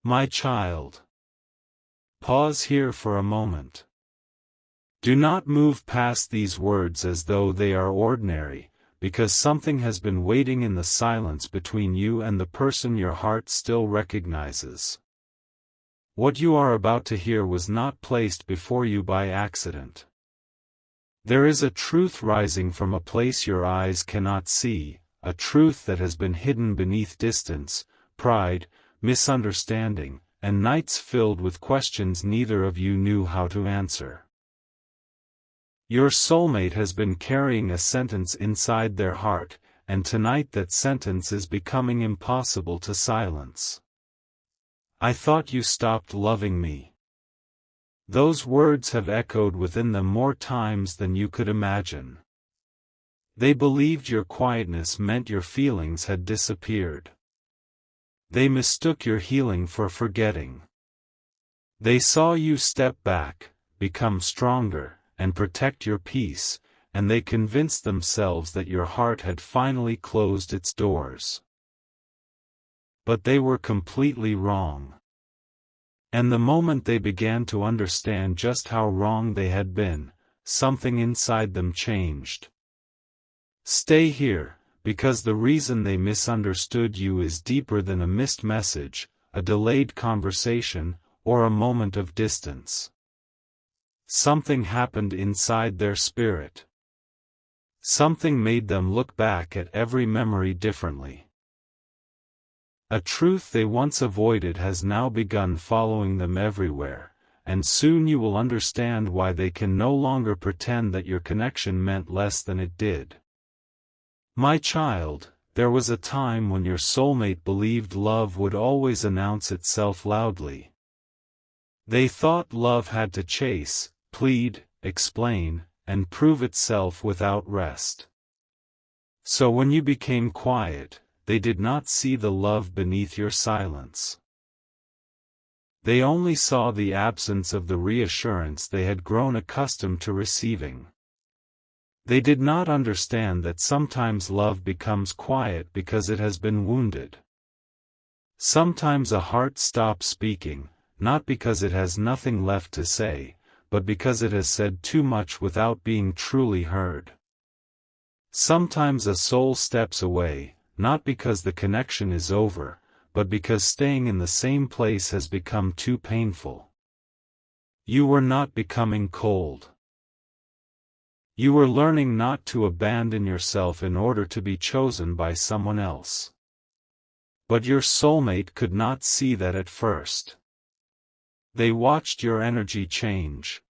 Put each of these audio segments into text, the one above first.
My child. Pause here for a moment. Do not move past these words as though they are ordinary, because something has been waiting in the silence between you and the person your heart still recognizes. What you are about to hear was not placed before you by accident. There is a truth rising from a place your eyes cannot see, a truth that has been hidden beneath distance, pride, misunderstanding, and nights filled with questions neither of you knew how to answer. Your soulmate has been carrying a sentence inside their heart, and tonight that sentence is becoming impossible to silence. I thought you stopped loving me. Those words have echoed within them more times than you could imagine. They believed your quietness meant your feelings had disappeared. They mistook your healing for forgetting. They saw you step back, become stronger, and protect your peace, and they convinced themselves that your heart had finally closed its doors. But they were completely wrong. And the moment they began to understand just how wrong they had been, something inside them changed. Stay here, because the reason they misunderstood you is deeper than a missed message, a delayed conversation, or a moment of distance. Something happened inside their spirit. Something made them look back at every memory differently. A truth they once avoided has now begun following them everywhere, and soon you will understand why they can no longer pretend that your connection meant less than it did. My child, there was a time when your soulmate believed love would always announce itself loudly. They thought love had to chase, plead, explain, and prove itself without rest. So when you became quiet, they did not see the love beneath your silence. They only saw the absence of the reassurance they had grown accustomed to receiving. They did not understand that sometimes love becomes quiet because it has been wounded. Sometimes a heart stops speaking, not because it has nothing left to say, but because it has said too much without being truly heard. Sometimes a soul steps away, not because the connection is over, but because staying in the same place has become too painful. You were not becoming cold. You were learning not to abandon yourself in order to be chosen by someone else. But your soulmate could not see that at first. They watched your energy change.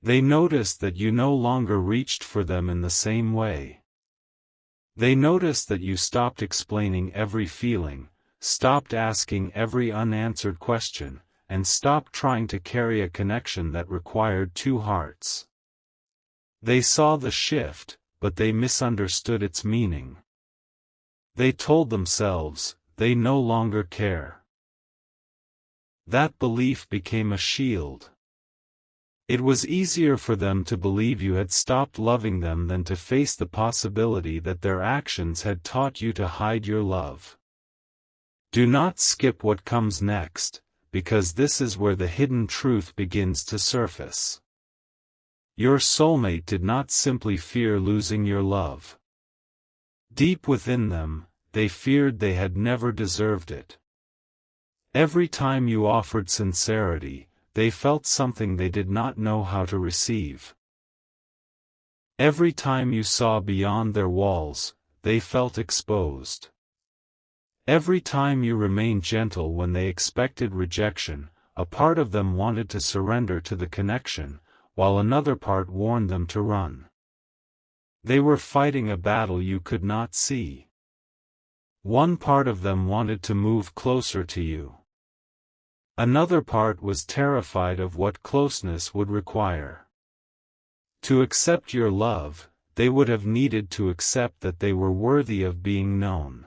They noticed that you no longer reached for them in the same way. They noticed that you stopped explaining every feeling, stopped asking every unanswered question, and stopped trying to carry a connection that required two hearts. They saw the shift, but they misunderstood its meaning. They told themselves, they no longer care. That belief became a shield. It was easier for them to believe you had stopped loving them than to face the possibility that their actions had taught you to hide your love. Do not skip what comes next, because this is where the hidden truth begins to surface. Your soulmate did not simply fear losing your love. Deep within them, they feared they had never deserved it. Every time you offered sincerity, they felt something they did not know how to receive. Every time you saw beyond their walls, they felt exposed. Every time you remained gentle when they expected rejection, a part of them wanted to surrender to the connection, while another part warned them to run. They were fighting a battle you could not see. One part of them wanted to move closer to you. Another part was terrified of what closeness would require. To accept your love, they would have needed to accept that they were worthy of being known.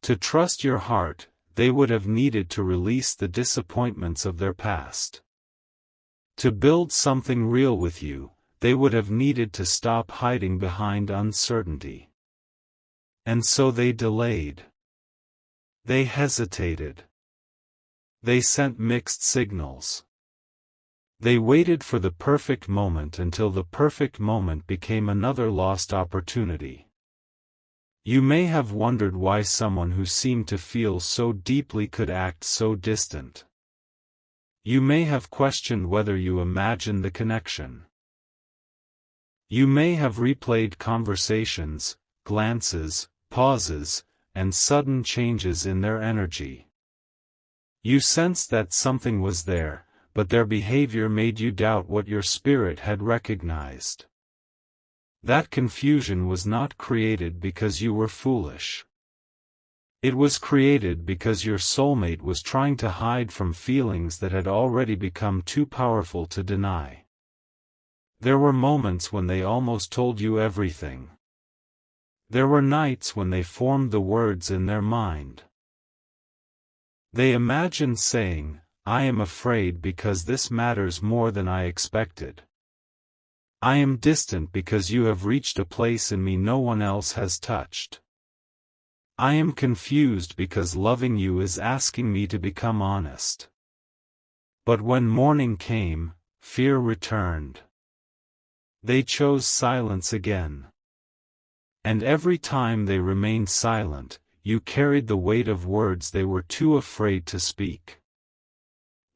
To trust your heart, they would have needed to release the disappointments of their past. To build something real with you, they would have needed to stop hiding behind uncertainty. And so they delayed. They hesitated. They sent mixed signals. They waited for the perfect moment until the perfect moment became another lost opportunity. You may have wondered why someone who seemed to feel so deeply could act so distant. You may have questioned whether you imagined the connection. You may have replayed conversations, glances, pauses, and sudden changes in their energy. You sensed that something was there, but their behavior made you doubt what your spirit had recognized. That confusion was not created because you were foolish. It was created because your soulmate was trying to hide from feelings that had already become too powerful to deny. There were moments when they almost told you everything. There were nights when they formed the words in their mind. They imagined saying, "I am afraid because this matters more than I expected. I am distant because you have reached a place in me no one else has touched. I am confused because loving you is asking me to become honest." But when morning came, fear returned. They chose silence again. And every time they remained silent, you carried the weight of words they were too afraid to speak.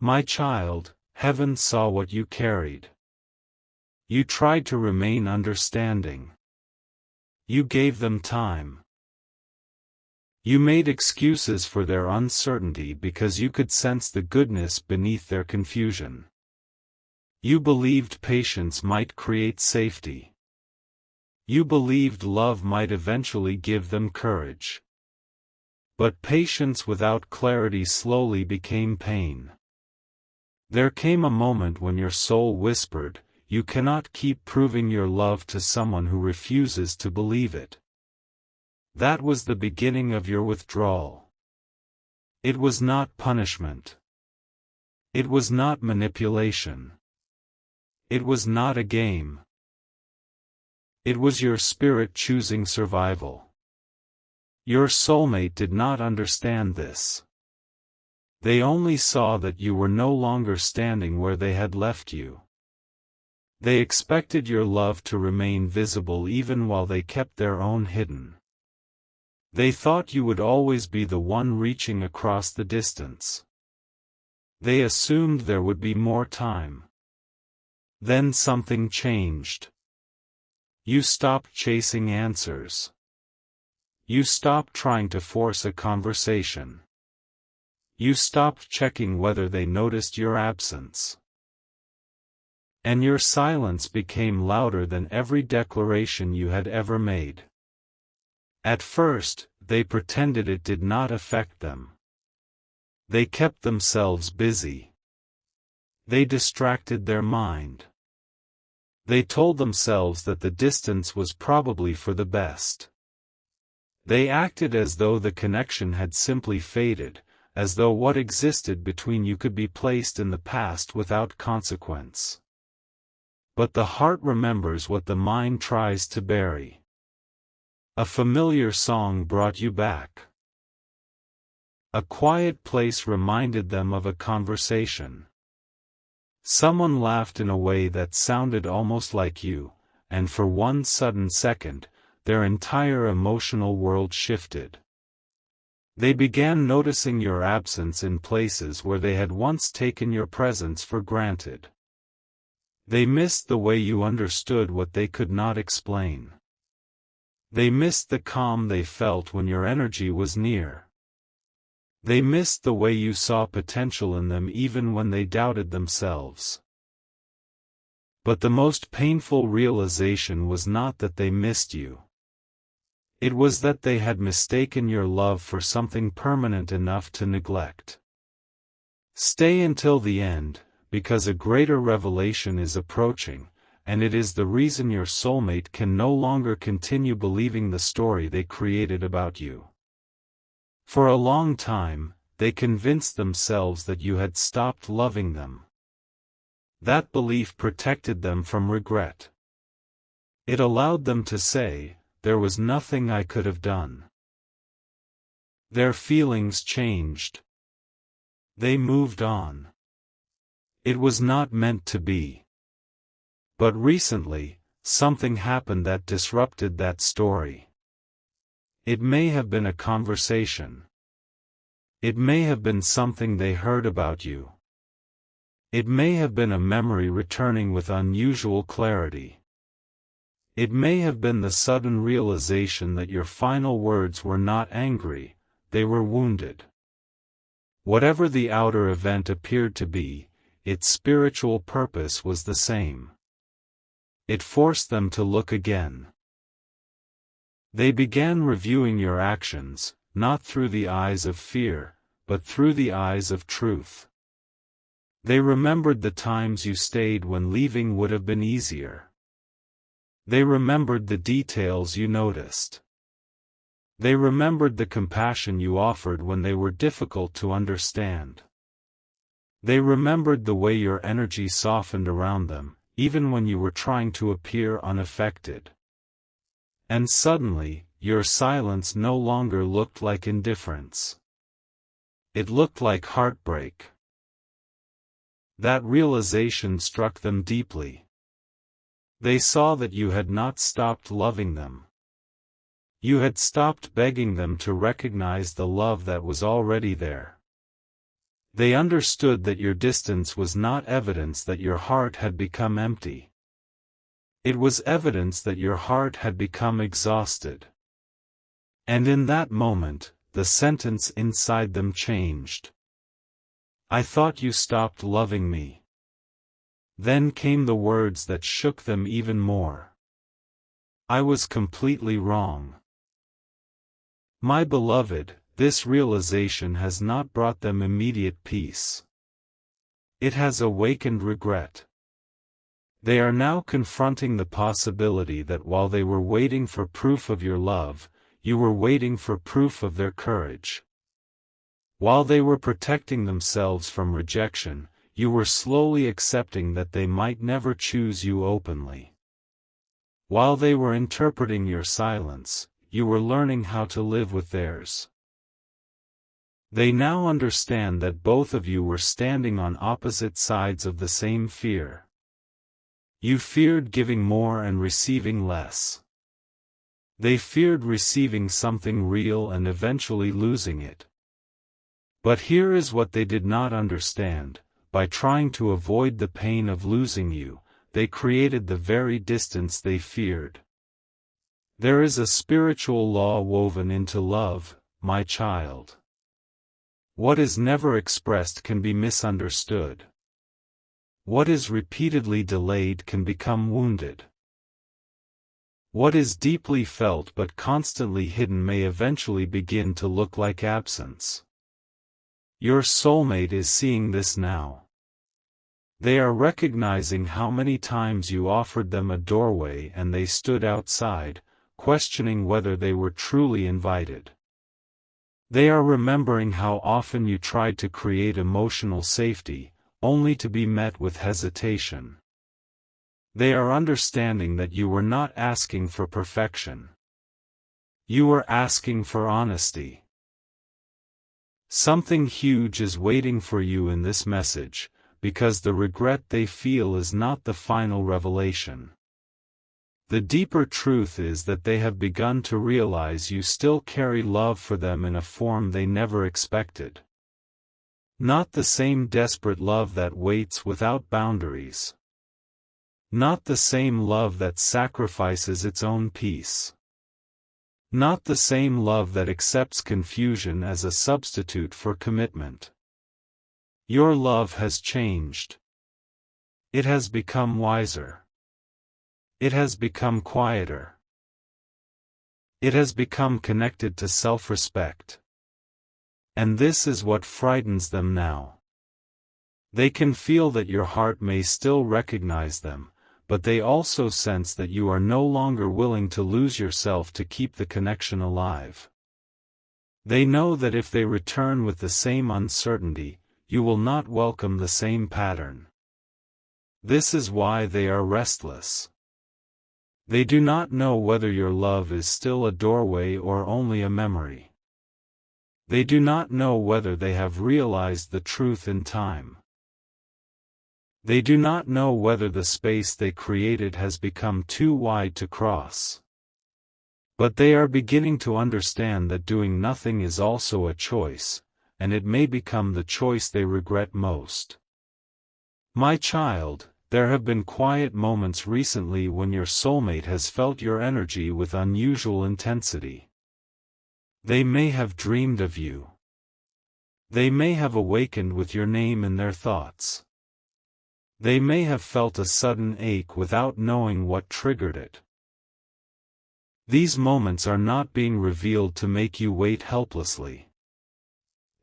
My child, heaven saw what you carried. You tried to remain understanding. You gave them time. You made excuses for their uncertainty because you could sense the goodness beneath their confusion. You believed patience might create safety. You believed love might eventually give them courage. But patience without clarity slowly became pain. There came a moment when your soul whispered, "You cannot keep proving your love to someone who refuses to believe it." That was the beginning of your withdrawal. It was not punishment. It was not manipulation. It was not a game. It was your spirit choosing survival. Your soulmate did not understand this. They only saw that you were no longer standing where they had left you. They expected your love to remain visible even while they kept their own hidden. They thought you would always be the one reaching across the distance. They assumed there would be more time. Then something changed. You stopped chasing answers. You stopped trying to force a conversation. You stopped checking whether they noticed your absence. And your silence became louder than every declaration you had ever made. At first, they pretended it did not affect them. They kept themselves busy. They distracted their mind. They told themselves that the distance was probably for the best. They acted as though the connection had simply faded, as though what existed between you could be placed in the past without consequence. But the heart remembers what the mind tries to bury. A familiar song brought you back. A quiet place reminded them of a conversation. Someone laughed in a way that sounded almost like you, and for one sudden second, their entire emotional world shifted. They began noticing your absence in places where they had once taken your presence for granted. They missed the way you understood what they could not explain. They missed the calm they felt when your energy was near. They missed the way you saw potential in them even when they doubted themselves. But the most painful realization was not that they missed you. It was that they had mistaken your love for something permanent enough to neglect. Stay until the end, because a greater revelation is approaching, and it is the reason your soulmate can no longer continue believing the story they created about you. For a long time, they convinced themselves that you had stopped loving them. That belief protected them from regret. It allowed them to say, "There was nothing I could have done." Their feelings changed. They moved on. It was not meant to be. But recently, something happened that disrupted that story. It may have been a conversation. It may have been something they heard about you. It may have been a memory returning with unusual clarity. It may have been the sudden realization that your final words were not angry, they were wounded. Whatever the outer event appeared to be, its spiritual purpose was the same. It forced them to look again. They began reviewing your actions, not through the eyes of fear, but through the eyes of truth. They remembered the times you stayed when leaving would have been easier. They remembered the details you noticed. They remembered the compassion you offered when they were difficult to understand. They remembered the way your energy softened around them, even when you were trying to appear unaffected. And suddenly, your silence no longer looked like indifference. It looked like heartbreak. That realization struck them deeply. They saw that you had not stopped loving them. You had stopped begging them to recognize the love that was already there. They understood that your distance was not evidence that your heart had become empty. It was evidence that your heart had become exhausted. And in that moment, the sentence inside them changed. I thought you stopped loving me. Then came the words that shook them even more. I was completely wrong. My beloved, this realization has not brought them immediate peace. It has awakened regret. They are now confronting the possibility that while they were waiting for proof of your love, you were waiting for proof of their courage. While they were protecting themselves from rejection, you were slowly accepting that they might never choose you openly. While they were interpreting your silence, you were learning how to live with theirs. They now understand that both of you were standing on opposite sides of the same fear. You feared giving more and receiving less. They feared receiving something real and eventually losing it. But here is what they did not understand: by trying to avoid the pain of losing you, they created the very distance they feared. There is a spiritual law woven into love, my child. What is never expressed can be misunderstood. What is repeatedly delayed can become wounded. What is deeply felt but constantly hidden may eventually begin to look like absence. Your soulmate is seeing this now. They are recognizing how many times you offered them a doorway and they stood outside, questioning whether they were truly invited. They are remembering how often you tried to create emotional safety, only to be met with hesitation. They are understanding that you were not asking for perfection. You were asking for honesty. Something huge is waiting for you in this message, because the regret they feel is not the final revelation. The deeper truth is that they have begun to realize you still carry love for them in a form they never expected. Not the same desperate love that waits without boundaries. Not the same love that sacrifices its own peace. Not the same love that accepts confusion as a substitute for commitment. Your love has changed. It has become wiser. It has become quieter. It has become connected to self-respect. And this is what frightens them now. They can feel that your heart may still recognize them, but they also sense that you are no longer willing to lose yourself to keep the connection alive. They know that if they return with the same uncertainty, you will not welcome the same pattern. This is why they are restless. They do not know whether your love is still a doorway or only a memory. They do not know whether they have realized the truth in time. They do not know whether the space they created has become too wide to cross. But they are beginning to understand that doing nothing is also a choice, and it may become the choice they regret most. My child, there have been quiet moments recently when your soulmate has felt your energy with unusual intensity. They may have dreamed of you. They may have awakened with your name in their thoughts. They may have felt a sudden ache without knowing what triggered it. These moments are not being revealed to make you wait helplessly.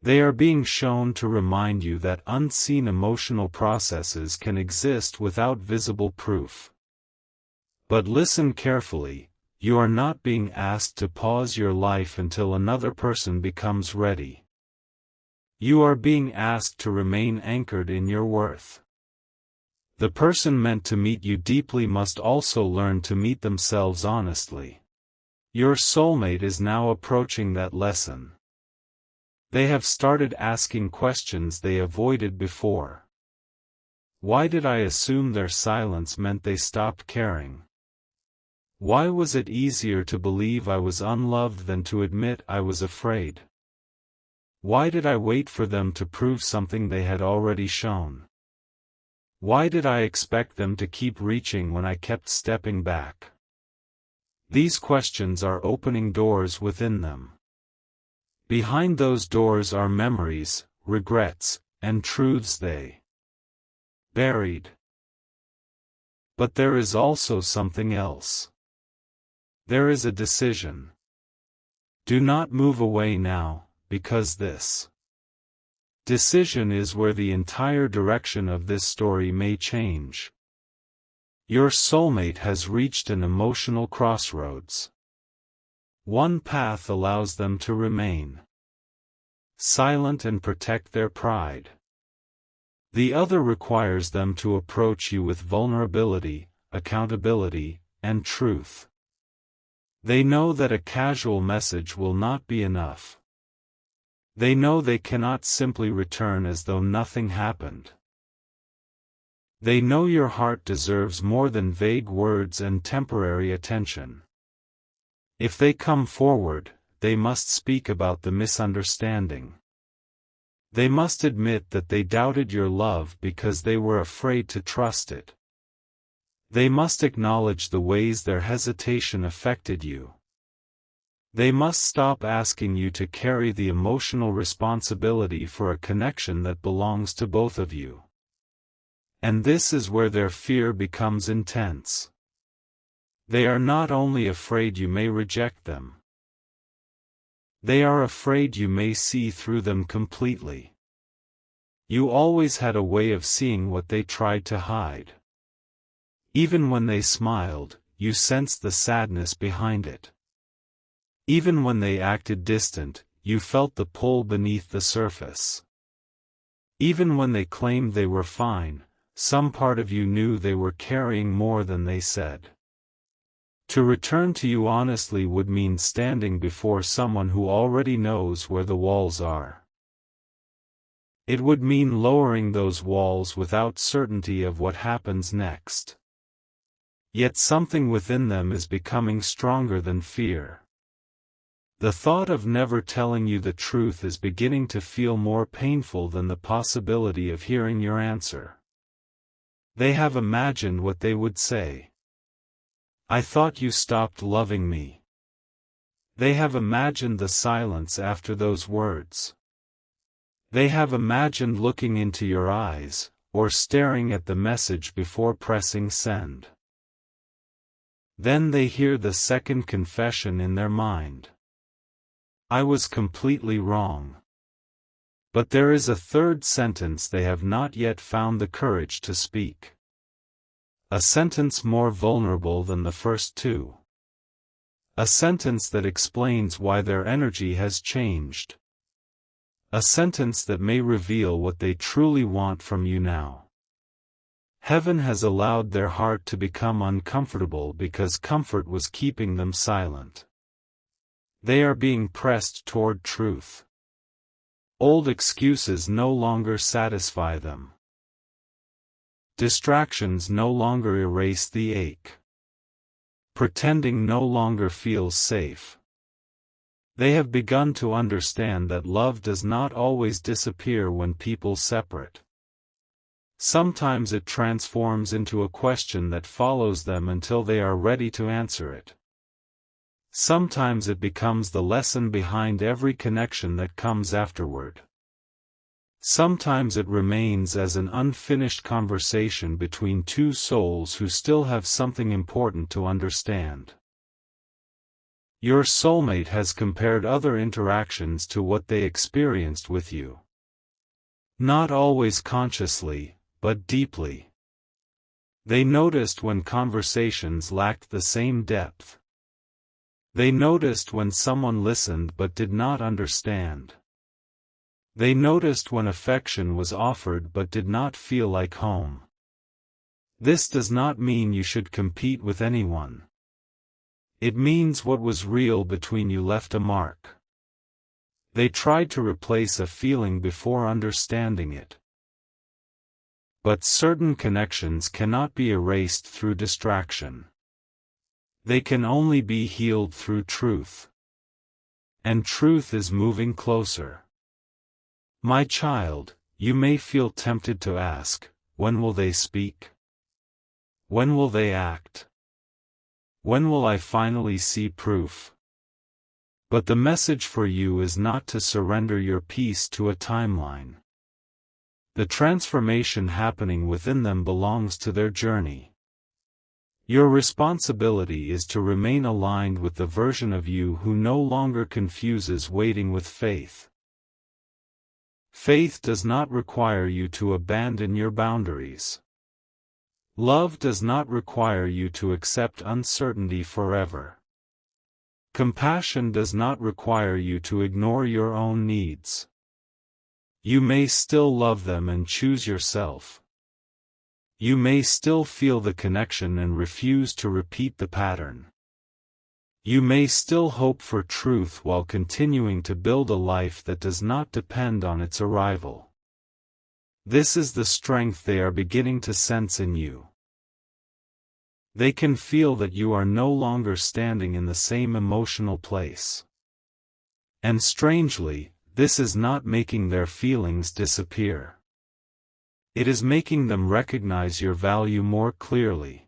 They are being shown to remind you that unseen emotional processes can exist without visible proof. But listen carefully, you are not being asked to pause your life until another person becomes ready. You are being asked to remain anchored in your worth. The person meant to meet you deeply must also learn to meet themselves honestly. Your soulmate is now approaching that lesson. They have started asking questions they avoided before. Why did I assume their silence meant they stopped caring? Why was it easier to believe I was unloved than to admit I was afraid? Why did I wait for them to prove something they had already shown? Why did I expect them to keep reaching when I kept stepping back? These questions are opening doors within them. Behind those doors are memories, regrets, and truths they buried. But there is also something else. There is a decision. Do not move away now, because this decision is where the entire direction of this story may change. Your soulmate has reached an emotional crossroads. One path allows them to remain silent and protect their pride. The other requires them to approach you with vulnerability, accountability, and truth. They know that a casual message will not be enough. They know they cannot simply return as though nothing happened. They know your heart deserves more than vague words and temporary attention. If they come forward, they must speak about the misunderstanding. They must admit that they doubted your love because they were afraid to trust it. They must acknowledge the ways their hesitation affected you. They must stop asking you to carry the emotional responsibility for a connection that belongs to both of you. And this is where their fear becomes intense. They are not only afraid you may reject them. They are afraid you may see through them completely. You always had a way of seeing what they tried to hide. Even when they smiled, you sensed the sadness behind it. Even when they acted distant, you felt the pull beneath the surface. Even when they claimed they were fine, some part of you knew they were carrying more than they said. To return to you honestly would mean standing before someone who already knows where the walls are. It would mean lowering those walls without certainty of what happens next. Yet something within them is becoming stronger than fear. The thought of never telling you the truth is beginning to feel more painful than the possibility of hearing your answer. They have imagined what they would say. I thought you stopped loving me. They have imagined the silence after those words. They have imagined looking into your eyes, or staring at the message before pressing send. Then they hear the second confession in their mind. I was completely wrong. But there is a third sentence they have not yet found the courage to speak. A sentence more vulnerable than the first two. A sentence that explains why their energy has changed. A sentence that may reveal what they truly want from you now. Heaven has allowed their heart to become uncomfortable because comfort was keeping them silent. They are being pressed toward truth. Old excuses no longer satisfy them. Distractions no longer erase the ache. Pretending no longer feels safe. They have begun to understand that love does not always disappear when people separate. Sometimes it transforms into a question that follows them until they are ready to answer it. Sometimes it becomes the lesson behind every connection that comes afterward. Sometimes it remains as an unfinished conversation between two souls who still have something important to understand. Your soulmate has compared other interactions to what they experienced with you. Not always consciously, but deeply. They noticed when conversations lacked the same depth. They noticed when someone listened but did not understand. They noticed when affection was offered but did not feel like home. This does not mean you should compete with anyone. It means what was real between you left a mark. They tried to replace a feeling before understanding it. But certain connections cannot be erased through distraction. They can only be healed through truth. And truth is moving closer. My child, you may feel tempted to ask, when will they speak? When will they act? When will I finally see proof? But the message for you is not to surrender your peace to a timeline. The transformation happening within them belongs to their journey. Your responsibility is to remain aligned with the version of you who no longer confuses waiting with faith. Faith does not require you to abandon your boundaries. Love does not require you to accept uncertainty forever. Compassion does not require you to ignore your own needs. You may still love them and choose yourself. You may still feel the connection and refuse to repeat the pattern. You may still hope for truth while continuing to build a life that does not depend on its arrival. This is the strength they are beginning to sense in you. They can feel that you are no longer standing in the same emotional place. And strangely, this is not making their feelings disappear. It is making them recognize your value more clearly.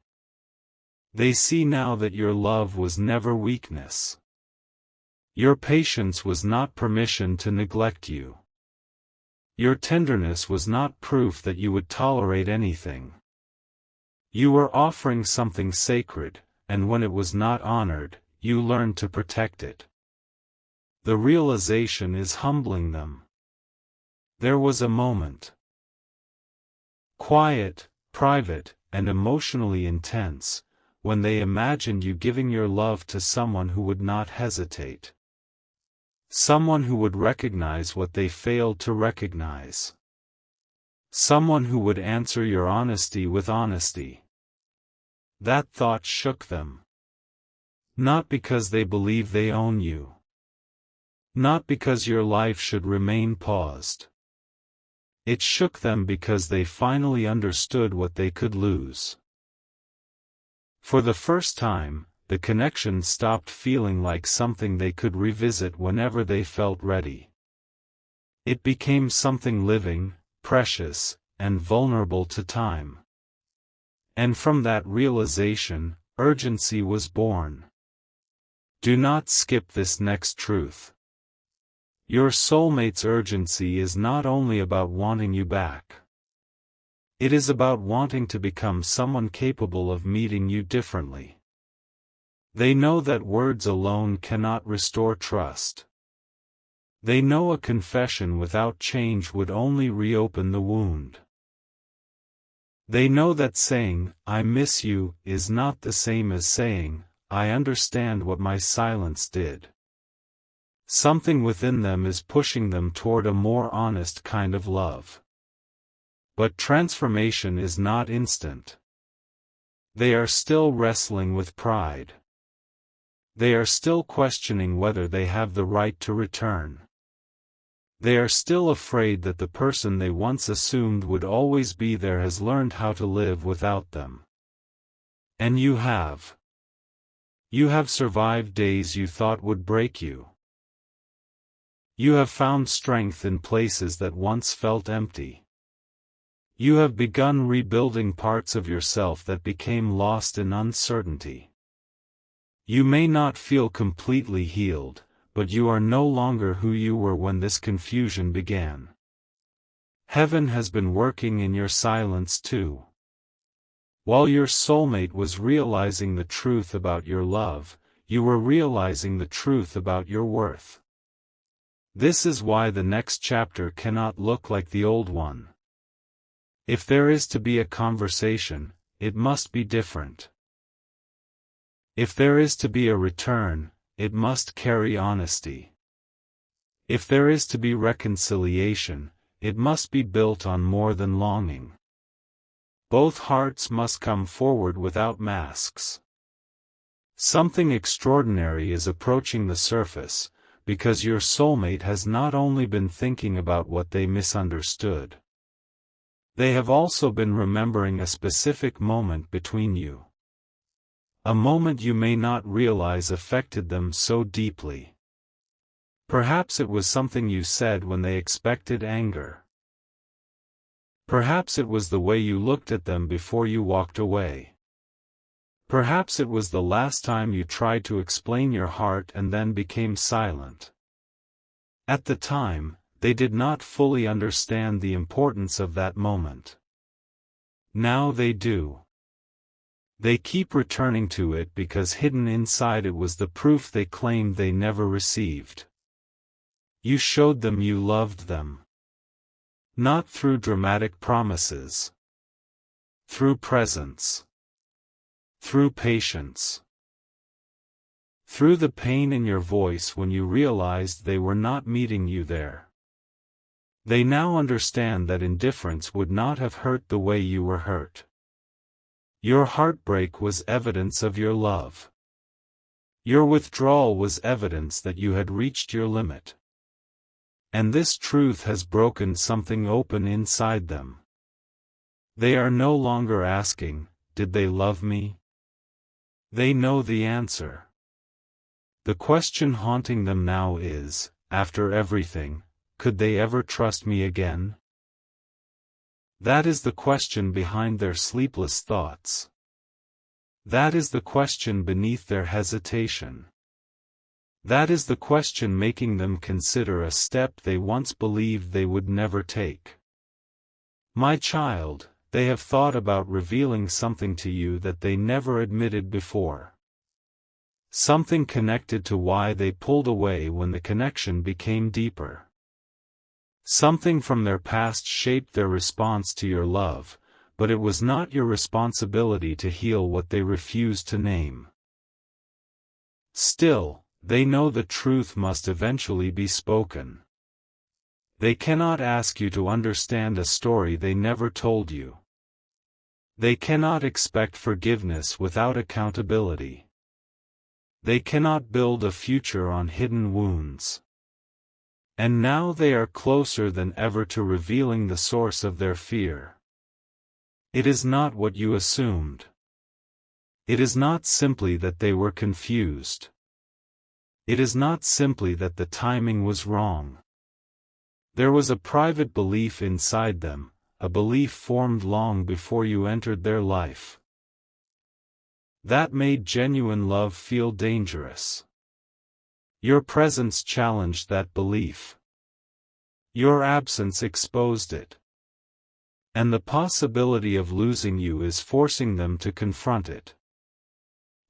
They see now that your love was never weakness. Your patience was not permission to neglect you. Your tenderness was not proof that you would tolerate anything. You were offering something sacred, and when it was not honored, you learned to protect it. The realization is humbling them. There was a moment. Quiet, private, and emotionally intense, when they imagined you giving your love to someone who would not hesitate. Someone who would recognize what they failed to recognize. Someone who would answer your honesty with honesty. That thought shook them. Not because they believe they own you. Not because your life should remain paused. It shook them because they finally understood what they could lose. For the first time, the connection stopped feeling like something they could revisit whenever they felt ready. It became something living, precious, and vulnerable to time. And from that realization, urgency was born. Do not skip this next truth. Your soulmate's urgency is not only about wanting you back. It is about wanting to become someone capable of meeting you differently. They know that words alone cannot restore trust. They know a confession without change would only reopen the wound. They know that saying, "I miss you," is not the same as saying, "I understand what my silence did." Something within them is pushing them toward a more honest kind of love. But transformation is not instant. They are still wrestling with pride. They are still questioning whether they have the right to return. They are still afraid that the person they once assumed would always be there has learned how to live without them. And you have. You have survived days you thought would break you. You have found strength in places that once felt empty. You have begun rebuilding parts of yourself that became lost in uncertainty. You may not feel completely healed, but you are no longer who you were when this confusion began. Heaven has been working in your silence too. While your soulmate was realizing the truth about your love, you were realizing the truth about your worth. This is why the next chapter cannot look like the old one. If there is to be a conversation, it must be different. If there is to be a return, it must carry honesty. If there is to be reconciliation, it must be built on more than longing. Both hearts must come forward without masks. Something extraordinary is approaching the surface, because your soulmate has not only been thinking about what they misunderstood. They have also been remembering a specific moment between you. A moment you may not realize affected them so deeply. Perhaps it was something you said when they expected anger. Perhaps it was the way you looked at them before you walked away. Perhaps it was the last time you tried to explain your heart and then became silent. At the time, they did not fully understand the importance of that moment. Now they do. They keep returning to it because hidden inside it was the proof they claimed they never received. You showed them you loved them. Not through dramatic promises. Through presence. Through patience. Through the pain in your voice when you realized they were not meeting you there. They now understand that indifference would not have hurt the way you were hurt. Your heartbreak was evidence of your love. Your withdrawal was evidence that you had reached your limit. And this truth has broken something open inside them. They are no longer asking, "Did they love me?" They know the answer. The question haunting them now is, after everything, could they ever trust me again? That is the question behind their sleepless thoughts. That is the question beneath their hesitation. That is the question making them consider a step they once believed they would never take. My child, they have thought about revealing something to you that they never admitted before. Something connected to why they pulled away when the connection became deeper. Something from their past shaped their response to your love, but it was not your responsibility to heal what they refused to name. Still, they know the truth must eventually be spoken. They cannot ask you to understand a story they never told you. They cannot expect forgiveness without accountability. They cannot build a future on hidden wounds. And now they are closer than ever to revealing the source of their fear. It is not what you assumed. It is not simply that they were confused. It is not simply that the timing was wrong. There was a private belief inside them, a belief formed long before you entered their life. That made genuine love feel dangerous. Your presence challenged that belief. Your absence exposed it. And the possibility of losing you is forcing them to confront it.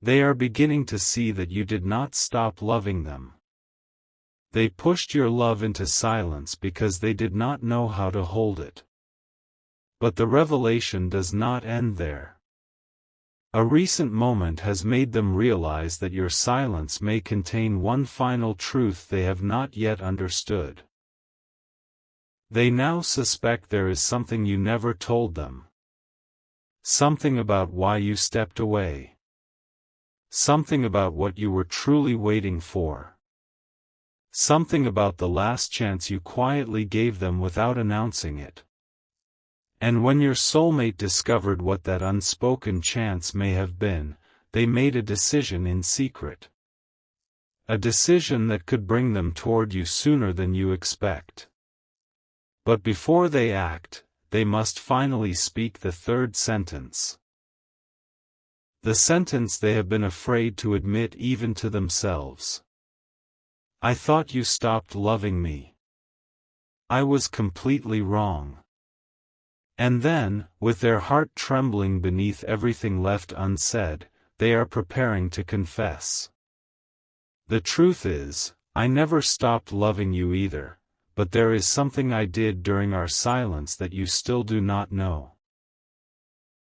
They are beginning to see that you did not stop loving them. They pushed your love into silence because they did not know how to hold it. But the revelation does not end there. A recent moment has made them realize that your silence may contain one final truth they have not yet understood. They now suspect there is something you never told them. Something about why you stepped away. Something about what you were truly waiting for. Something about the last chance you quietly gave them without announcing it. And when your soulmate discovered what that unspoken chance may have been, they made a decision in secret. A decision that could bring them toward you sooner than you expect. But before they act, they must finally speak the third sentence. The sentence they have been afraid to admit even to themselves. I thought you stopped loving me. I was completely wrong. And then, with their heart trembling beneath everything left unsaid, they are preparing to confess. The truth is, I never stopped loving you either, but there is something I did during our silence that you still do not know.